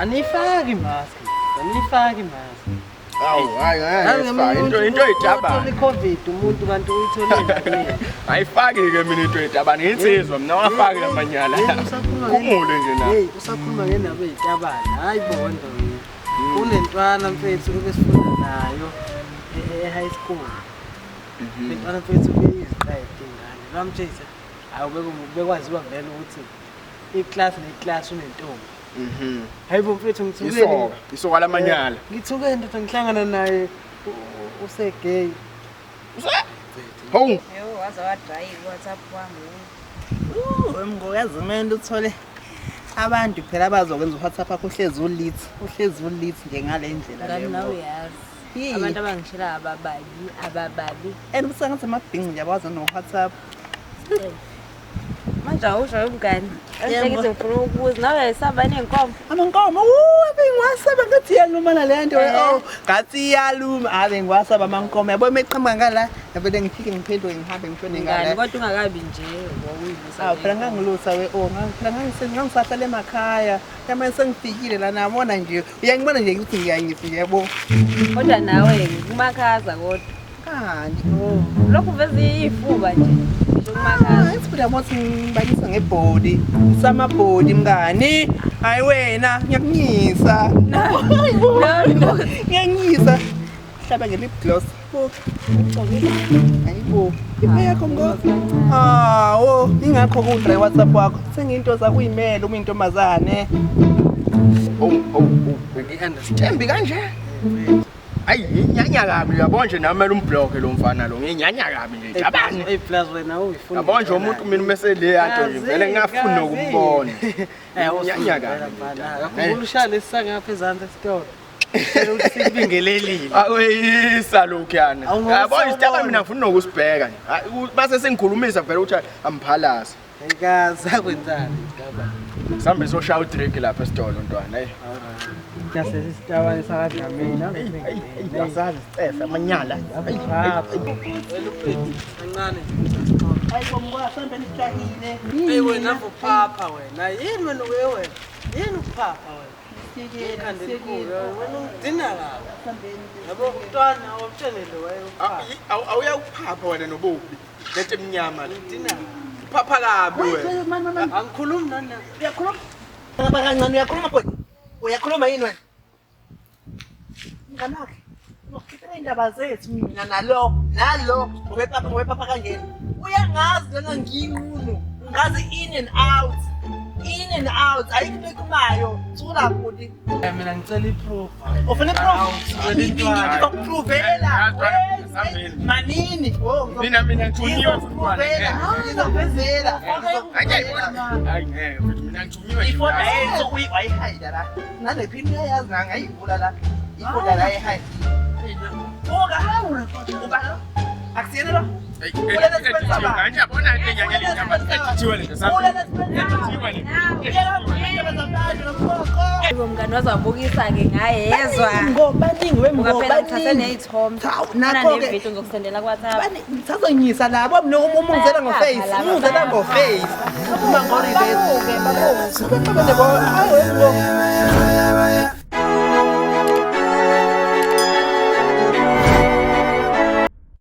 Anifaki mask. Anifaki mask. Awu hayi into ejabana. iCovid umuntu kanti uyithole. Ayifaki ke mina into ejabana insizwa mina wafaki lamanyala. Kumule nje na. Hey, usakhuluma ngendaba ezitabana. Hayi bonda. Kunentwana mfethu ebesifunda nayo e-high school. Intwana mfethu beyizitayile ingane. Bamtshela hayi bekwaziwa vele ukuthi iclass neclass unentombi. Hayibo mfethu ngithukile. Isoka lamanyala. Ngithuke ndoda ngihlangana naye usegay. Hawu. Yho waza wadrive WhatsApp wami. Wemngoyazi manje uthole abantu phela abazokwenza uWhatsApp akho uhlezi ulit nje ngale ndlela Ngani leyo. nawe yazi. Abantu abangishela abababi. Usangathi amabhingi nje abawazi noWhatsApp. Manje awusho ubungani. Ngihlekise ngifuna ukubuza nawe yesaba nenkomo. Amankomo bengiwasaba ngathi iyaluma le nto ngathi iyaluma bengiwasaba amankomo yabo meqhamba ngala yabele ngifike ngiphendule ngihambe ngishone ngala. Ngani kodwa ungakabi nje wawuyisa. Phela ngangilusa phela ngangisahlala emakhaya yamanje sengifikile la nabona nje uyangibona nje ukuthi ngiyangifike yabo. Kodwa nawe kumakhaza kodwa. Kanti Lokhu veze ifuba nje. Ngisho kumakhaza. Isibuda mothi ngibakisa ngebhodi samabhodi mngani hayi wena ngiyakunyisa No. ngiyanyisa hlaba ngelip gloss hayibo iphekho ngo ingakho kudrive WhatsApp wakho sengiyinto zakuyimela uma intombazane Ngiunderstand kanje. Ayi inyanya kabi uyabona nje namela umblock lo mfana lo nginyanya kabi nje jabani. Hey plus wena uyifuna. Yabona nje umuntu mina mase le yanto nje vele ngingafuni nokumbona. Unyanya kabi. Akukho ushaya lesisangapha ezantsi esitolo. Phela uthi sikubingelelile. Aweyisa lokhuyana. Yabona isitaba mina ngifuna nokusibheka nje. Base sengikhulumisa vele uthi amphalasa. Ekazi akwenzani isitaba. Sambe so shout drink lapha esitolo ntwana hey. Yasesi isitaba esakathi ngamina. Yasazi sicesa amanyala. Kancane. hayibo mngwasambe nijahile Hey wena uphapha wena. Yini wena wewe? Yini uphapha wena? Ikhanda elikhulu wena ungidina kabi. Yabo umntwana awumtshelele wewe. Awuyakuphapha wena nobubi. Lethe emnyama le. Udina. Phapha kabi wena. Angikhulumi nani. uyakhuluma kancane uyakhuluma bodi uyakhuluma yini wena nganakhe ukhipha indaba zethu mina nalo ubepapa kangena uyangazi lana ngiyingunu ngazi in and out ayikho ekumayo thula bodi Mina ngicela iproof. ufuna ngizokuprovela manini Mina ngithunyiwe ngizokuvezela Hayi mina ngithunyiwe. ifona yenzo uyihayida la nale phini uyayazi ngayivula la ifona la ihayida uba akusiyena lo Mngani wazabukisa ke ngayezwa. ngobaningi Ungaphela uthathe nezithombe. nakho ke Nevideo ngizokusendela ku-WhatsApp. ngizonyisa lapho umungizela ngoface umungizela ngoface uma ngori Babuke. bese